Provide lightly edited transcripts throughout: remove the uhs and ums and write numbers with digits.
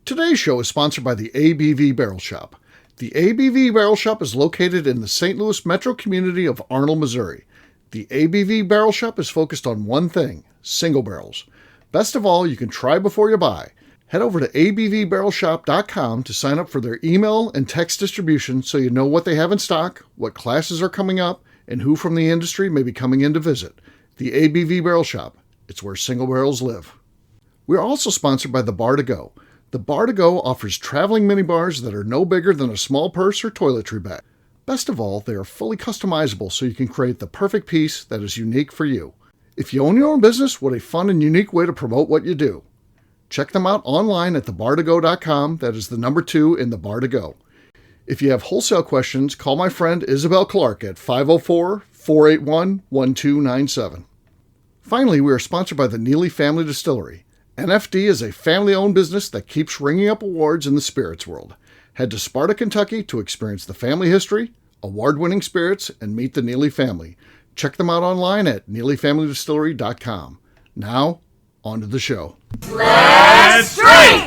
Today's show is sponsored by the ABV Barrel Shop. The ABV Barrel Shop is located in the St. Louis metro community of Arnold, Missouri. The ABV Barrel Shop is focused on one thing, single barrels. Best of all, you can try before you buy. Head over to abvbarrelshop.com to sign up for their email and text distribution so you know what they have in stock, what classes are coming up, and who from the industry may be coming in to visit. The ABV Barrel Shop. It's where single barrels live. We're also sponsored by the Bar to Go. The Bar to Go offers traveling minibars that are no bigger than a small purse or toiletry bag. Best of all, they are fully customizable so you can create the perfect piece that is unique for you. If you own your own business, what a fun and unique way to promote what you do. Check them out online at thebartogo.com. That is the number 2 in the Bar to Go. If you have wholesale questions, call my friend Isabel Clark at 504-481-1297. Finally, we are sponsored by the Neely Family Distillery. NFD is a family-owned business that keeps ringing up awards in the spirits world. Head to Sparta, Kentucky to experience the family history, award-winning spirits, and meet the Neely family. Check them out online at neelyfamilydistillery.com. Now, on to the show. Let's drink!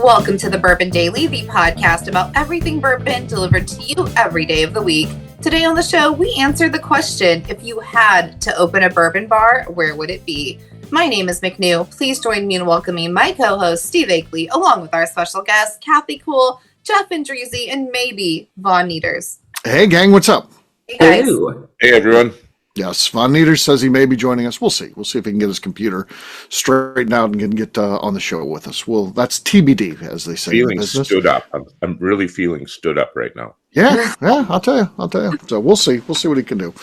Welcome to the Bourbon Daily, the podcast about everything bourbon delivered to you every day of the week. Today on the show, we answer the question, if you had to open a bourbon bar, where would it be? My name is McNew. Please join me in welcoming my co-host, Steve Akeley, along with our special guests, Kathy Cool, Jeff Andreezy, and maybe Von Nieters. Hey, gang, what's up? Hey, guys. Hey, everyone. Yes, Von Nieters says he may be joining us. We'll see. We'll see if he can get his computer straightened out and can get on the show with us. Well, that's TBD, as they say. Feeling stood up. I'm really feeling stood up right now. Yeah, I'll tell you. So we'll see. We'll see what he can do.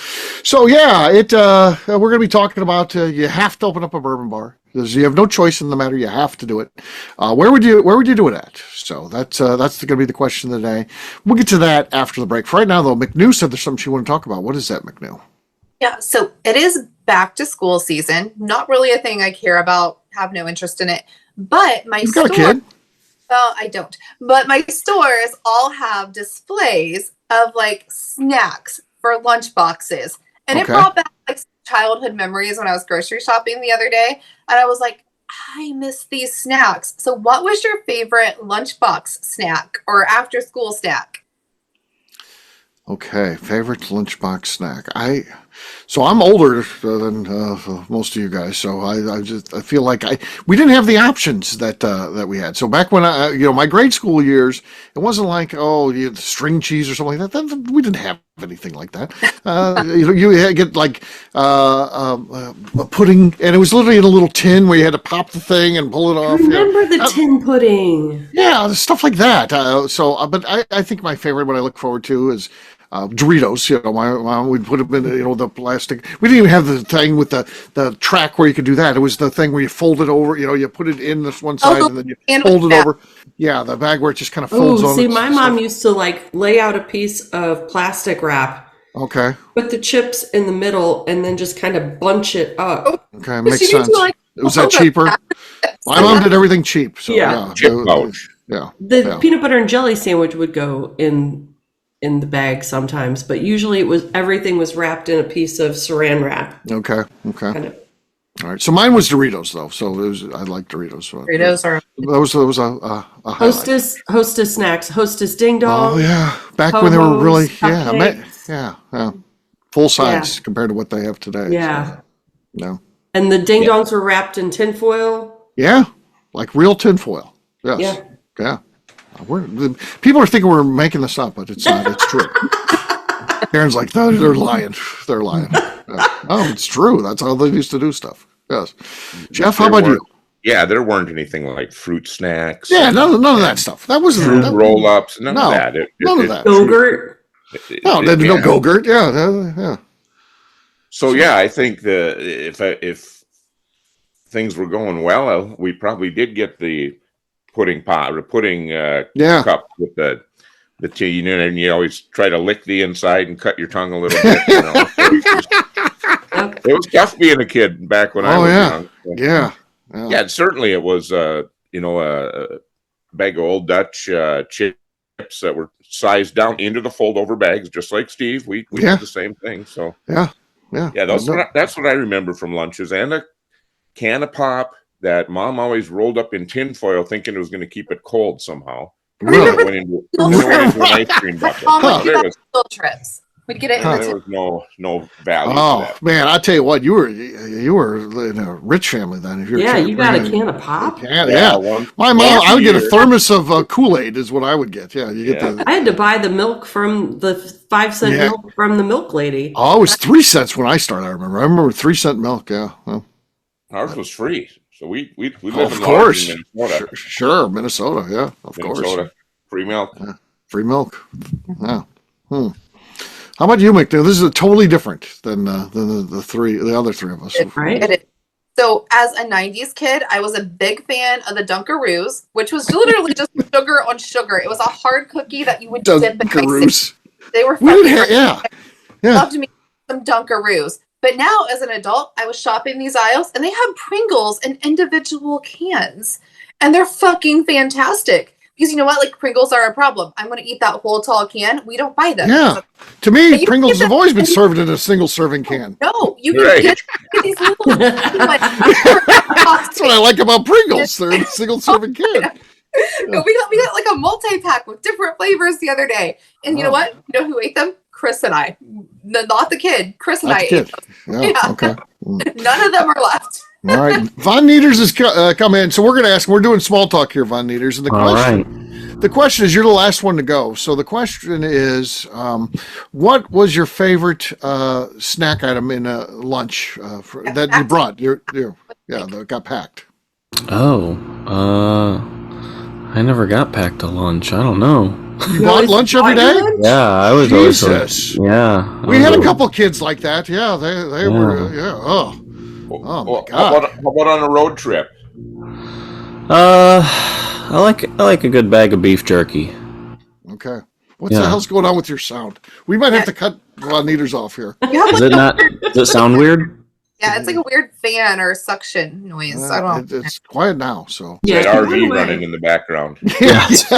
So yeah, we're going to be talking about you have to open up a bourbon bar. You have no choice in the matter. You have to do it. Where would you do it at? So that's going to be the question of the day. We'll get to that after the break. For right now, though, McNew said there's something she want to talk about. What is that, McNew? Yeah, so it is back to school season. Not really a thing I care about, have no interest in it. But my You've got a kid? Well, I don't. But my stores all have displays of like snacks for lunch boxes. And It brought back like childhood memories when I was grocery shopping the other day. And I was like, I miss these snacks. So what was your favorite lunchbox snack or after school snack? Okay, favorite lunchbox snack. So I'm older than most of you guys, so I feel like we didn't have the options that we had. So back when my grade school years, it wasn't like you had string cheese or something like that. We didn't have anything like that. You had to get like a pudding, and it was literally in a little tin where you had to pop the thing and pull it off. Remember the tin pudding? Yeah, stuff like that. But I think my favorite, what I look forward to is Doritos. My mom would put them in the plastic. We didn't even have the thing with the track where you could do that. It was the thing where you fold it over. You put it in this one side and then you fold it over. Yeah, the bag where it just kind of folds on. See, my mom used to lay out a piece of plastic wrap. Okay. Put the chips in the middle and then just kind of bunch it up. Okay, makes sense. Was that cheaper? My mom did everything cheap. So yeah. Chip pouch. Yeah. The peanut butter and jelly sandwich would go in the bag sometimes, but usually everything was wrapped in a piece of saran wrap. Okay. Kind of. All right. So mine was Doritos though. So I like Doritos. So Doritos are that was a Hostess snacks, Hostess Ding Dong. Oh yeah, back when they were really full size compared to what they have today. Yeah. So, no. And the Ding Dongs were wrapped in tinfoil. Yeah, like real tinfoil. Yes. Yeah. People are thinking we're making this up, but it's not. It's true. Karen's like, no, they're lying. They're lying. Oh, it's true. That's how they used to do stuff. Yes. Jeff, how about you? Yeah, there weren't anything like fruit snacks. Yeah, none of that stuff. That wasn't fruit roll-ups. None of that. None of that. Go-gurt. No, no Go-gurt. Yeah. So yeah, I think if things were going well, we probably did get the pudding cup with the tea, and you always try to lick the inside and cut your tongue a little bit. It was tough being a kid back when I was young. So. Yeah. Yeah, certainly it was, a bag of Old Dutch chips that were sized down into the fold-over bags, just like Steve. We did the same thing. So yeah. That's what I remember from lunches, and a can of pop that Mom always rolled up in tin foil, thinking it was going to keep it cold somehow. Really? It went into an ice cream bucket. There was field trips. We'd get it. There was no value. Oh to that. man, I tell you what, you were in a rich family then. If you're you got a can of pop. Yeah. My mom, I would get a thermos of Kool-Aid, is what I would get. Yeah, you get I had to buy the milk from the 5-cent milk from the milk lady. Oh, it was 3 cents when I started. I remember 3-cent milk. Yeah. Well, ours was free, so we live of in course, Minnesota. Sure, Minnesota. Yeah, of course. Free milk. Yeah. Free milk. Yeah. How about you, McNew? This is totally different than the other three of us. Right. So, as a 90s kid, I was a big fan of the Dunkaroos, which was literally just sugar on sugar. It was a hard cookie that you would dip in ice. They were fun. Loved me some Dunkaroos. But now, as an adult, I was shopping these aisles, and they have Pringles in individual cans. And they're fucking fantastic. Because you know what? Like, Pringles are a problem. I'm going to eat that whole tall can. We don't buy them. Yeah. To me, Pringles have always been served in a single serving can. No, you can get these little. That's what I like about Pringles. They're in a single serving can. No, we got like a multi-pack with different flavors the other day. And you know what? You know who ate them? Chris and I. Not the kid. Chris and I ate them. Yeah. Okay. None of them are left. All right. Von Nieters has come in. So we're going to ask, we're doing small talk here, Von Nieters. And the question is, you're the last one to go. So the question is, what was your favorite snack item in a lunch that you brought? That got packed. Oh, I never got packed a lunch. I don't know. You bought lunch every day? Yeah, I was Jesus. always. We had a couple kids like that. Yeah, they were. Yeah. Oh my God. How about on a road trip? I like a good bag of beef jerky. Okay. What the hell's going on with your sound? We might have to cut Von Nieters off here. Does it sound weird? Yeah, it's like a weird fan or suction noise. I don't know. It's quiet now, so. That RV running in the background. Yes.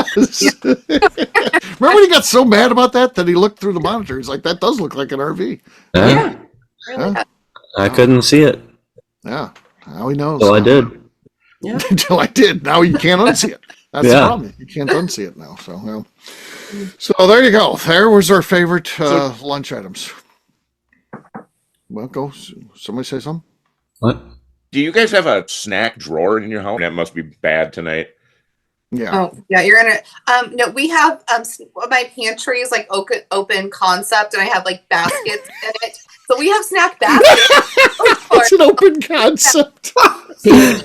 Remember when he got so mad about that he looked through the monitor? He's like, that does look like an RV. Yeah. I couldn't see it. Yeah. Now he knows. Well, I did. Yeah. Until I did. Now you can't unsee it. That's the problem. You can't unsee it now. So there you go. There was our favorite lunch items. Well, go. Somebody say something. What? Do you guys have a snack drawer in your house? That must be bad tonight. Yeah. Oh, yeah. You're gonna. No, we have my pantry is like open concept, and I have like baskets in it. So we have snack baskets. It's an open concept.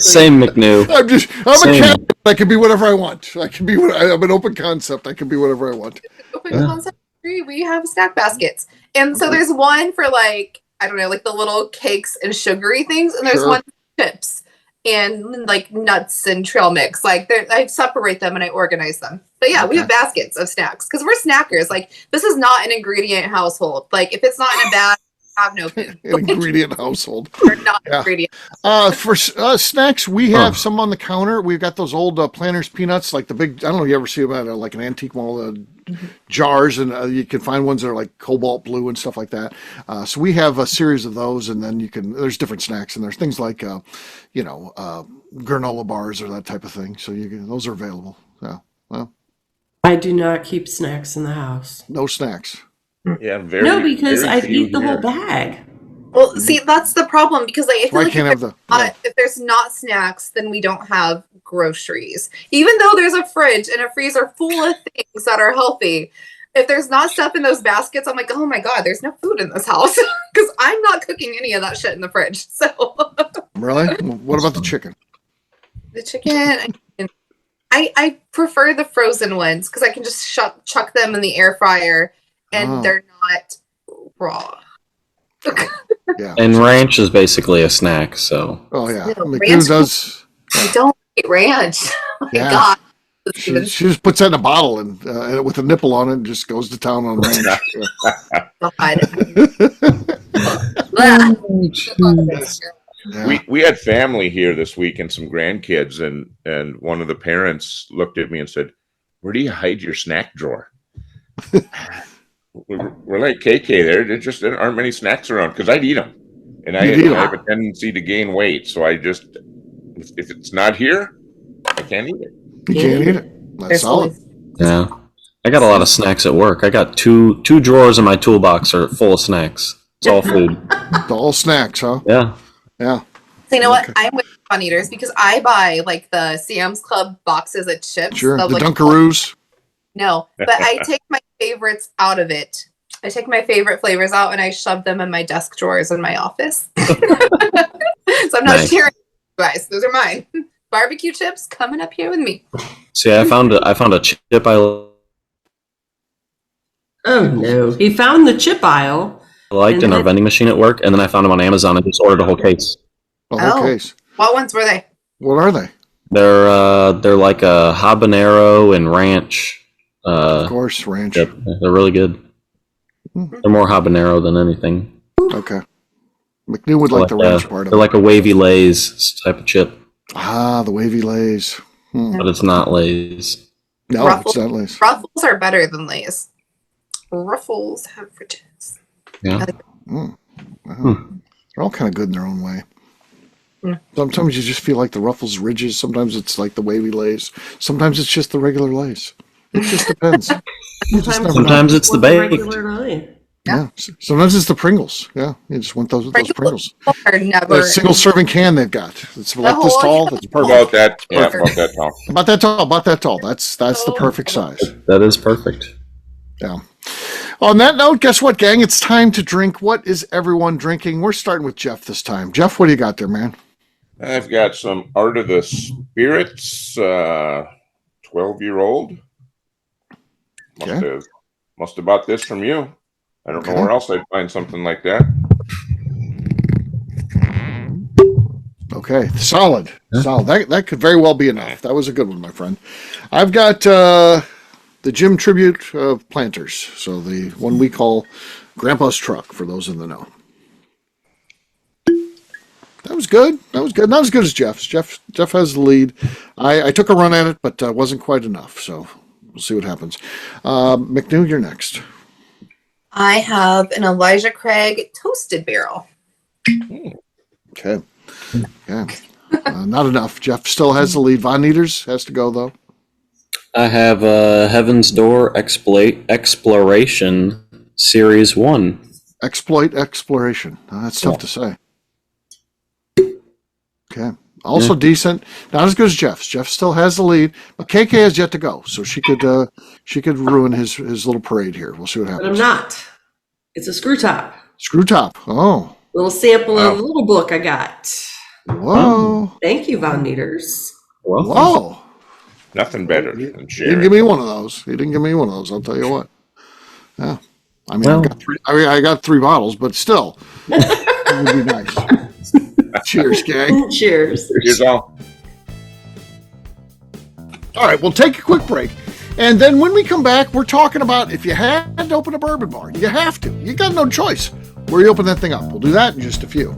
Same McNew. I'm a cat. I can be whatever I want. I'm an open concept. I can be whatever I want. Open concept. We have snack baskets, and so there's one for like, I don't know, like the little cakes and sugary things, and there's one for chips and like nuts and trail mix. Like I separate them and I organize them. But yeah, we have baskets of snacks because we're snackers. Like, this is not an ingredient household. Like, if it's not in a bag, have no food. An ingredient household. We're not ingredient. For snacks, we have some on the counter. We've got those old Planters peanuts, like the big. I don't know if you ever see them at like an antique mall. Jars, and you can find ones that are like cobalt blue and stuff like that. So we have a series of those, and then there's different snacks, and there's things like granola bars or that type of thing. So those are available. Yeah. Well, I do not keep snacks in the house. No snacks. Yeah, because I'd eat the whole bag. Well, see, that's the problem, because I feel like if there's not snacks, then we don't have groceries. Even though there's a fridge and a freezer full of things that are healthy, if there's not stuff in those baskets, I'm like, oh my God, there's no food in this house, because I'm not cooking any of that shit in the fridge. So really, what about the chicken? The chicken, I prefer the frozen ones because I can just chuck them in the air fryer and they're not raw. Yeah. And ranch is basically a snack, so. Oh yeah, ranch does. I don't eat ranch. Oh my God. She just puts that in a bottle and with a nipple on it and just goes to town on ranch. God. We had family here this week and some grandkids, and one of the parents looked at me and said, "Where do you hide your snack drawer?" We're like KK there aren't many snacks around because I'd eat them, and I have a tendency to gain weight, so I just, if it's not here, I can't eat it. You can't eat it. That's solid. Yeah, I got a lot of snacks at work. I got two drawers in my toolbox are full of snacks. It's all food. It's all snacks, huh? Yeah. Yeah. So you know what? I'm with Fun Eaters because I buy like the Sam's Club boxes of chips. Sure. The like, Dunkaroos. No, but I take my favorites out of it. I take my favorite flavors out and I shove them in my desk drawers in my office. So I'm not sharing, guys. Those are mine. Barbecue chips coming up here with me. See, I found a chip I Oh no! He found the chip aisle. liked in our vending machine at work, and then I found them on Amazon and just ordered a whole case. A whole case. What ones were they? What are they? They're like a habanero and ranch. Of course, ranch. Yep, they're really good. They're more habanero than anything. Okay. McNew would like the ranch part of it. They're like a wavy Lay's type of chip. Ah, the wavy Lay's. But it's not Lay's. No, Ruffles, it's not Lay's. Ruffles are better than Lay's. Ruffles have riches. Yeah. They're all kind of good in their own way. Sometimes you just feel like the Ruffles ridges. Sometimes it's like the wavy Lay's. Sometimes it's just the regular Lay's. It just depends. Sometimes it's the baked. Yeah. Sometimes it's the Pringles. Yeah. You just want those Pringles. Are never That single serving can they've got. It's like this tall. That's perfect. About that. Yeah, about that tall. About that tall. That's the perfect size. That is perfect. Yeah. On that note, guess what, gang? It's time to drink. What is everyone drinking? We're starting with Jeff this time. Jeff, what do you got there, man? I've got some Art of the Spirits, 12-year-old. Must have bought this from you. I don't know where else I'd find something like that. Okay, solid. That could very well be enough. That was a good one, my friend. I've got the Jim Tribute of Planters, so the one we call Grandpa's Truck, for those in the know. That was good. Not as good as Jeff's. Jeff has the lead. I took a run at it, but wasn't quite enough, so we'll see what happens. McNew, you're next. I have an Elijah Craig Toasted Barrel. Okay. Yeah. Not enough. Jeff still has the lead. Von Nieters has to go, though. I have Heaven's Door Exploration Series 1. Exploration. That's tough to say. Okay. Also decent. Not as good as Jeff's. Jeff still has the lead, but KK has yet to go, so she could ruin his little parade here. We'll see what happens. But I'm not. It's a screw top. Screw top. Oh. Little sample of the little book I got. Whoa. Thank you, Von Nieters. Whoa. Nothing better than He sharing. didn't give me one of those. I'll tell you what. Yeah. I mean, I got 3 bottles, but still, it would be nice. Cheers, gang. Cheers. Cheers, all. All right, we'll take a quick break. And then when we come back, we're talking about if you had to open a bourbon bar, you have to. You got no choice. Where you open that thing up. We'll do that in just a few.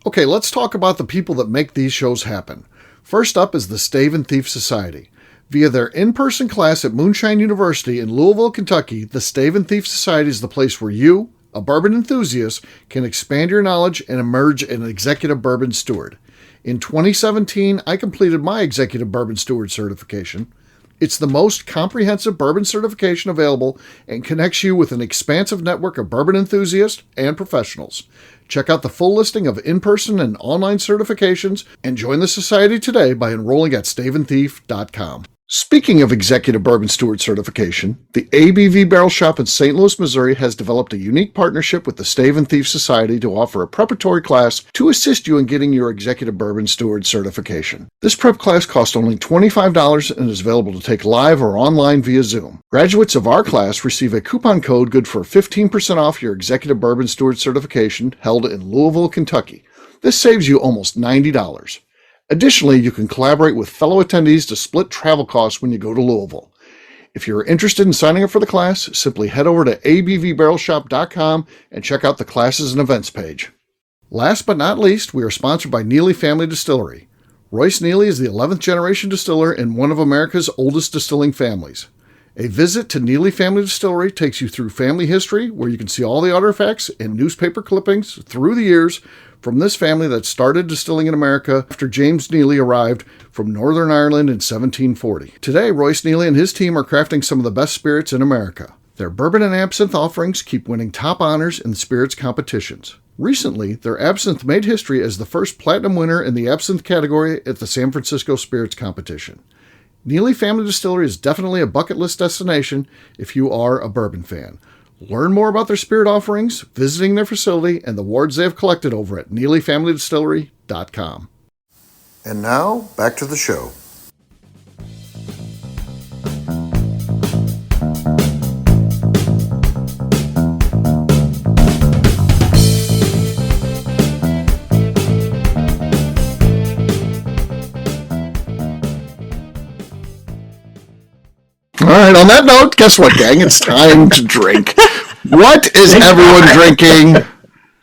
Okay, let's talk about the people that make these shows happen. First up is the Stave and Thief Society. Via their in-person class at Moonshine University in Louisville, Kentucky, the Stave and Thief Society is the place where you, a bourbon enthusiast, can expand your knowledge and emerge an executive bourbon steward. In 2017, I completed my executive bourbon steward certification. It's the most comprehensive bourbon certification available and connects you with an expansive network of bourbon enthusiasts and professionals. Check out the full listing of in-person and online certifications and join the society today by enrolling at staveandthief.com. Speaking of Executive Bourbon Steward certification, the ABV Barrel Shop in St. Louis, Missouri has developed a unique partnership with the Stave and Thief Society to offer a preparatory class to assist you in getting your Executive Bourbon Steward certification. This prep class costs only $25 and is available to take live or online via Zoom. Graduates of our class receive a coupon code good for 15% off your Executive Bourbon Steward certification held in Louisville, Kentucky. This saves you almost $90. Additionally, you can collaborate with fellow attendees to split travel costs when you go to Louisville. If you're interested in signing up for the class, simply head over to abvbarrelshop.com and check out the classes and events page. Last but not least, we are sponsored by Neely Family Distillery. Royce Neely is the 11th generation distiller in one of America's oldest distilling families. A visit to Neely Family Distillery takes you through family history, where you can see all the artifacts and newspaper clippings through the years from this family that started distilling in America after James Neely arrived from Northern Ireland in 1740. Today, Royce Neely and his team are crafting some of the best spirits in America. Their bourbon and absinthe offerings keep winning top honors in the spirits competitions. Recently, their absinthe made history as the first platinum winner in the absinthe category at the San Francisco Spirits Competition. Neely Family Distillery is definitely a bucket list destination if you are a bourbon fan. Learn more about their spirit offerings, visiting their facility, and the awards they have collected over at NeelyFamilyDistillery.com. And now, back to the show. All right, on that note, guess what, gang? It's time to drink. What is everyone drinking?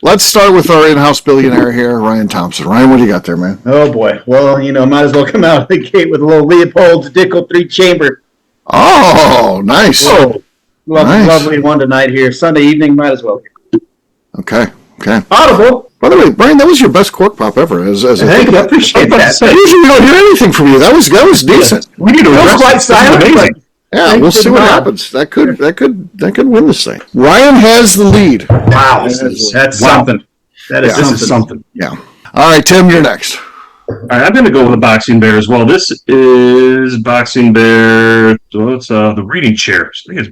Let's start with our in-house billionaire here, Ryan Thompson. Ryan, what do you got there, man? Oh, boy. Well, might as well come out of the gate with a little Leopold's Dickel 3-chamber. Oh, nice. Oh, lovely one tonight here. Sunday evening, might as well. Okay. Audible. By the way, Brian, that was your best cork pop ever. Thank you. I appreciate that. Usually we don't hear anything from you. That was decent. We need to rest. Quite silent. Yeah, we'll see what happens. That could win this thing. Ryan has the lead. Wow, that's something. This is something. Yeah. All right, Tim, you're next. All right, I'm going to go with a Boxing Bear as well. This is Boxing Bear. So it's the reading chair. I think it's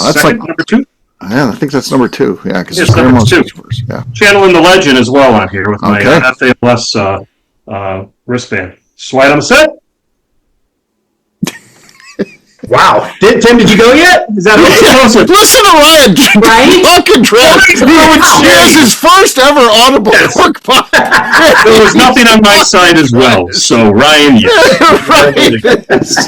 that's second, number 2. Yeah, I think that's number 2. Yeah, because it's number 2. Yeah. Channeling the legend as well on here with my FALS wristband. Slide on the set. Wow. Tim, did you go yet? Is that Listen to Ryan. Right? Fucking drink. Here's his first ever audible cork pop. There was nothing on my side as well. So, Ryan, yes.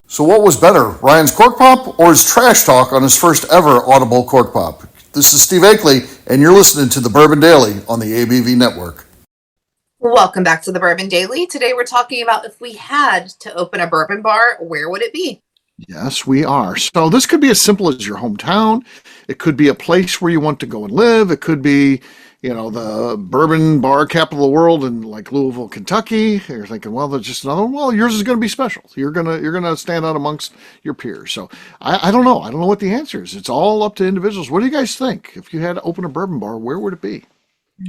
So what was better, Ryan's cork pop or his trash talk on his first ever audible cork pop? This is Steve Akeley, and you're listening to the Bourbon Daily on the ABV Network. Welcome back to the Bourbon Daily. Today we're talking about if we had to open a bourbon bar, where would it be? Yes, we are. So this could be as simple as your hometown. It could be a place where you want to go and live. It could be, the bourbon bar capital of the world in like Louisville, Kentucky. You're thinking, well, there's just another one. Well, yours is going to be special. You're gonna stand out amongst your peers. So I don't know. I don't know what the answer is. It's all up to individuals. What do you guys think? If you had to open a bourbon bar, where would it be?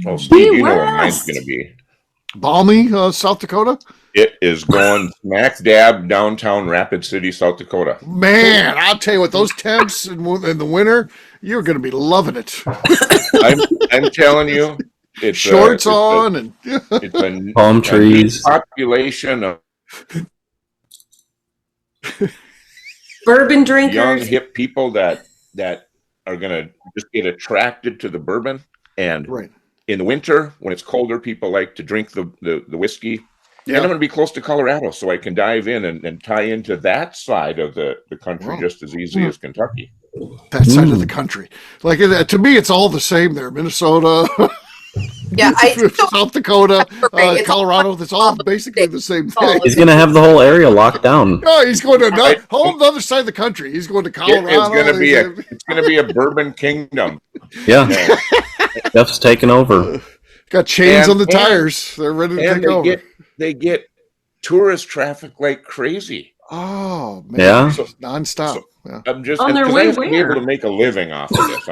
Well, Steve, you know where mine's going to be. Balmy, South Dakota? It is going smack dab downtown Rapid City, South Dakota. Man, I'll tell you what, those temps in the winter, you're going to be loving it. I'm telling you, it's shorts on and it's a palm trees. Population of bourbon drinkers, young hip people that are going to just get attracted to the bourbon. And in the winter, when it's colder, people like to drink the whiskey. Yeah. And I'm going to be close to Colorado, so I can dive in and tie into that side of the country just as easy as Kentucky. That side of the country. Like, to me, it's all the same there. Minnesota, South Dakota, Colorado. It's all basically the same thing. He's going to have the whole area locked down. No, he's going to the whole other side of the country. He's going to Colorado. It's going to be a bourbon kingdom. Yeah. Jeff's taking over. Got chains on the tires. They're ready to take over. They get tourist traffic like crazy. Oh, man. Yeah. So, nonstop. So yeah. I'm just because I have to be able to make a living off of this.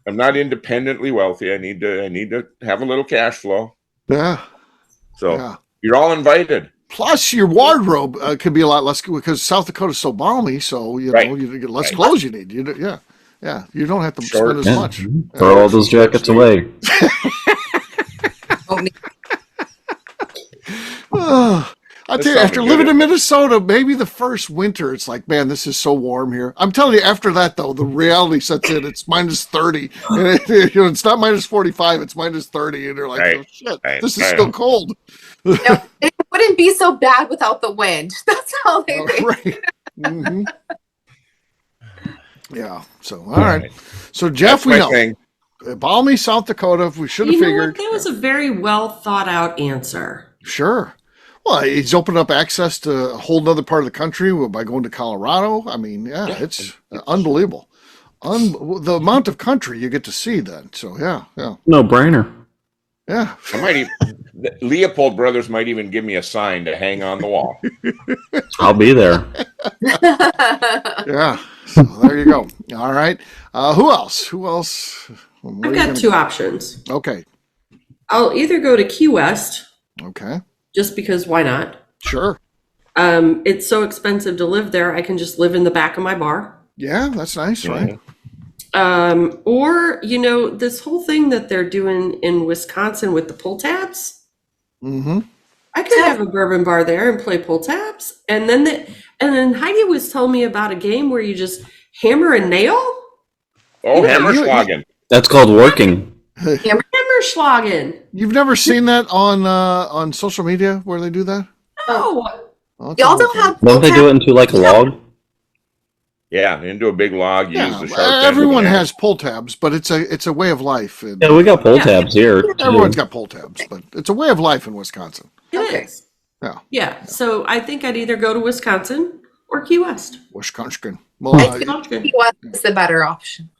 I'm not independently wealthy. I need to have a little cash flow. Yeah. So you're all invited. Plus, your wardrobe could be a lot less because South Dakota's so balmy. So you get less clothes you need. You don't have to spend as much. Throw all those jackets away. I tell you, after living in Minnesota, maybe the first winter, it's like, man, this is so warm here. I'm telling you, after that though, the reality sets in. It's minus 30, and it's not minus 45. It's minus 30, and you're like, oh shit, this is still cold. It wouldn't be so bad without the wind. That's how they think. Right. Mm-hmm. Yeah. So all right. So Jeff, we know balmy South Dakota. We should have figured that was a very well thought out answer. Sure. Well, he's opened up access to a whole other part of the country by going to Colorado. I mean, it's unbelievable. The amount of country you get to see then. So, yeah. No brainer. Yeah. The Leopold brothers might even give me a sign to hang on the wall. I'll be there. Yeah. So there you go. All right. Who else? I've got two options. Okay. I'll either go to Key West. Okay. Just because why not? Sure. It's so expensive to live there. I can just live in the back of my bar. Yeah, that's nice, right? Or, this whole thing that they're doing in Wisconsin with the pull tabs. Mm-hmm. I could have a bourbon bar there and play pull tabs. And then Heidi was telling me about a game where you just hammer a nail. Oh, Hammerschlagen. That's called working. Hammerschlagen. You've never seen that on social media where they do that? No. Y'all don't have. Don't they do it into like a log? Yeah, into a big log. Yeah, use the sharp everyone has pull tabs, but it's a way of life. Yeah, we got pull tabs here. Everyone's got pull tabs, but it's a way of life in Wisconsin. It is. Yeah. Yeah. So I think I'd either go to Wisconsin or Key West. Wisconsin. I think Key West is the better option.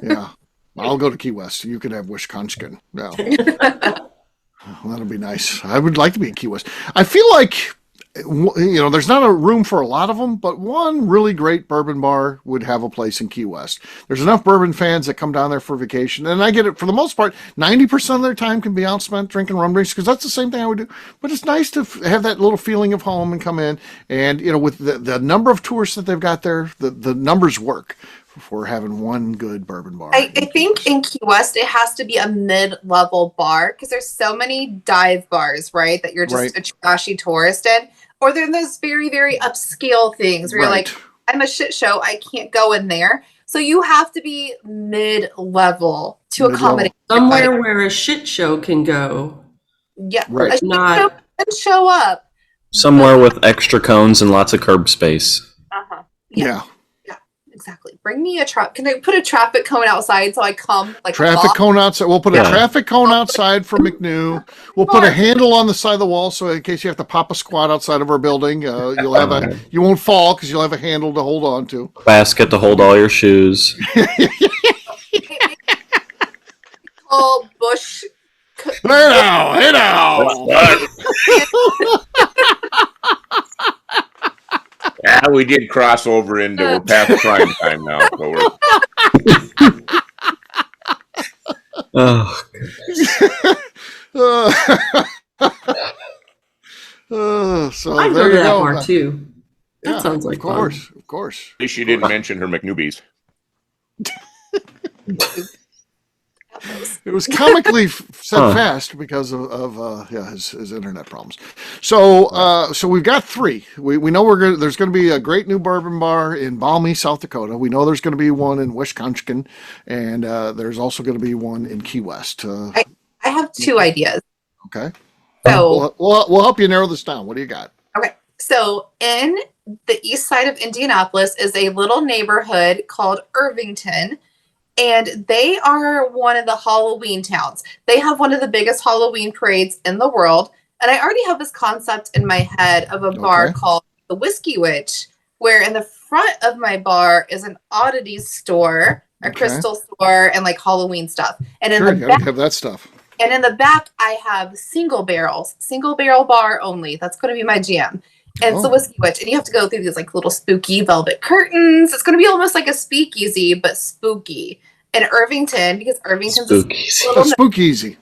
Yeah. I'll go to Key West. You can have Wisconsin. No. That'll be nice. I would like to be in Key West. I feel like, there's not a room for a lot of them, but one really great bourbon bar would have a place in Key West. There's enough bourbon fans that come down there for vacation. And I get it, for the most part, 90% of their time can be outspent drinking rum drinks, because that's the same thing I would do. But it's nice to have that little feeling of home and come in. And, with the number of tourists that they've got there, the numbers work for having one good bourbon bar. I think in Key West, it has to be a mid-level bar because there's so many dive bars, right? That you're just a trashy tourist in. Or they're those very, very upscale things where you're like, I'm a shit show. I can't go in there. So you have to be mid-level to accommodate. Somewhere where a shit show can go. Yeah. Right. A shit show can show up. Somewhere with extra cones and lots of curb space. Uh-huh. Yeah. Exactly. Bring me a truck. Can I put a traffic cone outside so I come like traffic cone outside? We'll put a traffic cone outside for McNew. We'll put a handle on the side of the wall so in case you have to pop a squat outside of our building, you won't fall because you'll have a handle to hold on to. Basket to hold all your shoes. Oh, bush. Hey now. Yeah, we did cross over into we're past prime time now. So so I there go to you that go. bar too. That sounds like of course. at least she didn't mention her McNewbies. It was comically said fast because of his internet problems. So we've got three. We know there's going to be a great new bourbon bar in balmy South Dakota. We know there's going to be one in Wisconsin, and there's also going to be one in Key West. I have two ideas. Okay. So we'll help you narrow this down. What do you got? Okay. So in the east side of Indianapolis is a little neighborhood called Irvington. And they are one of the Halloween towns. They have one of the biggest Halloween parades in the world. And I already have this concept in my head of a bar called the Whiskey Witch, where in the front of my bar is an oddities store, a crystal store, and like Halloween stuff. And in the back, have that stuff. And in the back, I have single barrel bar only. That's going to be my jam. And it's the Whiskey Witch. And you have to go through these like little spooky velvet curtains. It's going to be almost like a speakeasy, but spooky. In Irvington, because Irvington's spookeasy.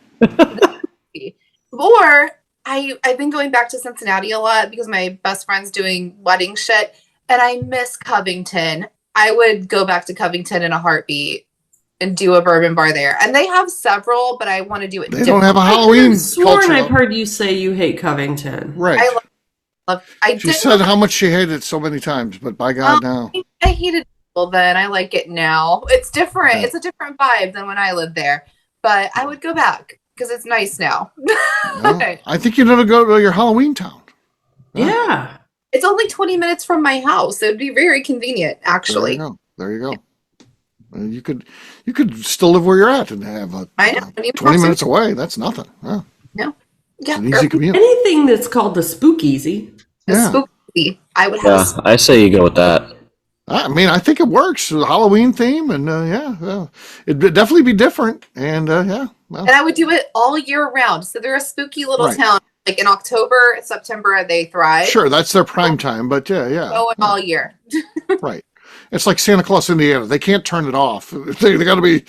Or I I've been going back to Cincinnati a lot because my best friend's doing wedding shit, and I miss Covington. I would go back to Covington in a heartbeat and do a bourbon bar there. And they have several, but I want to do it. They don't have a Halloween culture. I've heard you say you hate Covington. Right. She said how much she hated it so many times, but by God, now. I hated it then. I like it now. It's different. Yeah. It's a different vibe than when I lived there. But I would go back because it's nice now. Well, I think you need to go to your Halloween town. Yeah. It's only 20 minutes from my house. It would be very convenient, actually. There you go. You could still live where you're at and have 20 minutes away. That's nothing. Yeah. Yeah. It's an easy commute. Anything that's called the Spook-Easy. Spook-Easy. I would have. Yeah, I say you go with that. I mean, I think it works. The Halloween theme, and it'd definitely be different. And and I would do it all year round. So they're a spooky little town. Like in October, September, they thrive. Sure, that's their prime time. But going all year. Right. It's like Santa Claus, Indiana. They can't turn it off. They gotta be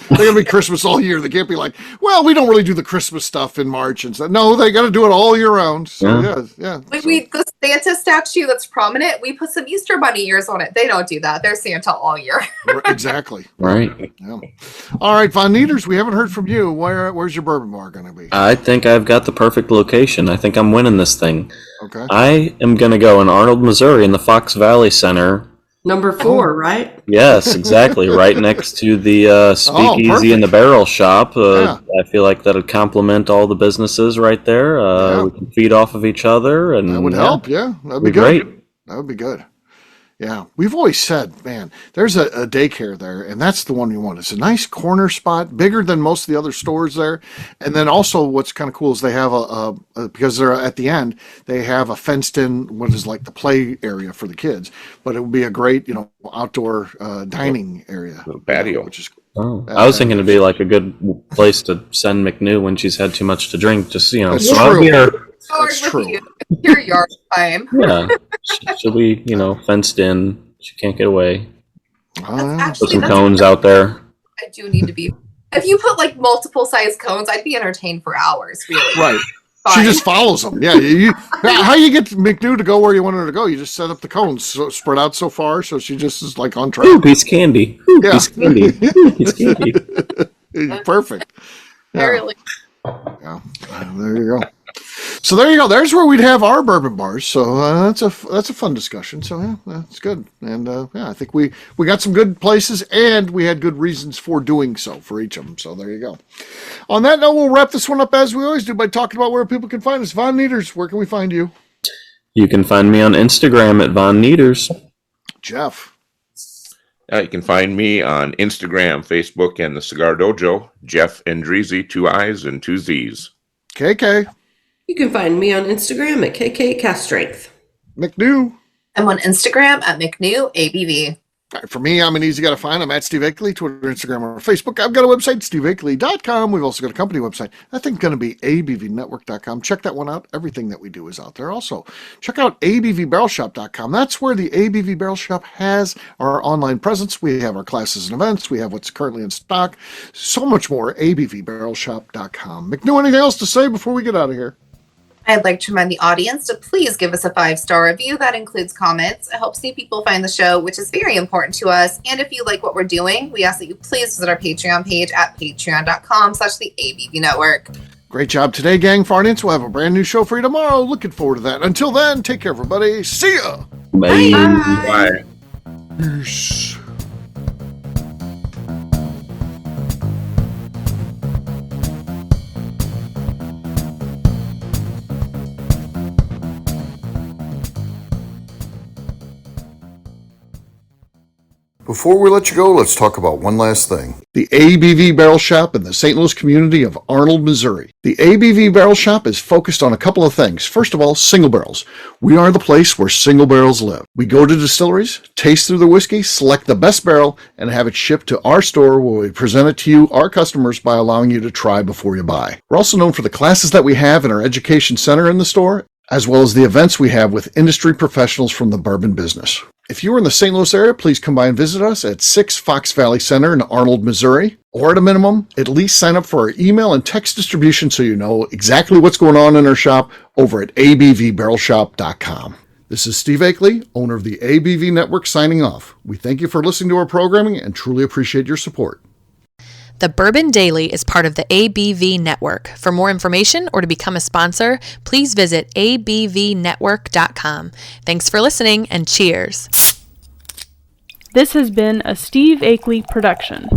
Christmas all year. They can't be like, well, we don't really do the Christmas stuff in March and stuff. No, they got to do it all year round. So yeah. The Santa statue that's prominent, we put some Easter Bunny ears on it. They don't do that. They're Santa all year. Exactly. Right. Yeah. All right, Von Nieters, we haven't heard from you. Where's your bourbon bar going to be? I think I've got the perfect location. I think I'm winning this thing. Okay. I am going to go in Arnold, Missouri, in the Fox Valley Center. Number 4, right? Yes, exactly. Right next to the Speakeasy and the Barrel Shop. I feel like that would complement all the businesses right there. We can feed off of each other. And that would help, yeah. That'd be great. That would be good. Yeah, we've always said, man, there's a daycare there, and that's the one we want. It's a nice corner spot, bigger than most of the other stores there. And then also what's kind of cool is they have because they're at the end, they have a fenced-in, what is like the play area for the kids. But it would be a great, outdoor dining area. Patio. Which is cool. I was thinking it'd be like a good place to send McNew when she's had too much to drink. Just, That's true. That's true. Your yard time. Yeah. She'll be, fenced in. She can't get away. Put some cones out there. I do need to be. If you put like multiple size cones, I'd be entertained for hours, really. Right. Fine. She just follows them. Yeah. How you get McNew to go where you want her to go? You just set up the cones spread out so far so she just is like on track. Ooh, piece of candy. Piece of candy. Piece of candy. Perfect. Yeah. Really. Yeah. There you go. So there you go. There's where we'd have our bourbon bars. So that's a fun discussion. So yeah, that's good. And I think we got some good places, and we had good reasons for doing so for each of them. So there you go. On that note, we'll wrap this one up as we always do by talking about where people can find us. Von Nieters, where can we find you? You can find me on Instagram at Von Nieters. Jeff. You can find me on Instagram, Facebook, and the Cigar Dojo. Jeff Endrizi, 2 I's and 2 Z's. KK. You can find me on Instagram at KK Cast Strength. McNew. I'm on Instagram at McNew ABV. All right, for me, I'm an easy guy to find. I'm at Steve Akeley, Twitter, Instagram, or Facebook. I've got a website, steveakeley.com. We've also got a company website. I think it's going to be abvnetwork.com. Check that one out. Everything that we do is out there. Also, check out abvbarrelshop.com. That's where the ABV Barrel Shop has our online presence. We have our classes and events. We have what's currently in stock. So much more. abvbarrelshop.com. McNew, anything else to say before we get out of here? I'd like to remind the audience to please give us a 5-star review. That includes comments. It helps new people find the show, which is very important to us. And if you like what we're doing, we ask that you please visit our Patreon page at patreon.com/the ABV Network. Great job today, gang. Farnians, we'll have a brand new show for you tomorrow. Looking forward to that. Until then, take care, everybody. See ya. Bye. Bye. Peace. Before we let you go, let's talk about one last thing. The ABV Barrel Shop in the St. Louis community of Arnold, Missouri. The ABV Barrel Shop is focused on a couple of things. First of all, single barrels. We are the place where single barrels live. We go to distilleries, taste through the whiskey, select the best barrel, and have it shipped to our store where we present it to you, our customers, by allowing you to try before you buy. We're also known for the classes that we have in our education center in the store, as well as the events we have with industry professionals from the bourbon business. If you are in the St. Louis area, please come by and visit us at 6 Fox Valley Center in Arnold, Missouri. Or at a minimum, at least sign up for our email and text distribution so you know exactly what's going on in our shop over at abvbarrelshop.com. This is Steve Akeley, owner of the ABV Network, signing off. We thank you for listening to our programming and truly appreciate your support. The Bourbon Daily is part of the ABV Network. For more information or to become a sponsor, please visit abvnetwork.com. Thanks for listening and cheers. This has been a Steve Akeley production.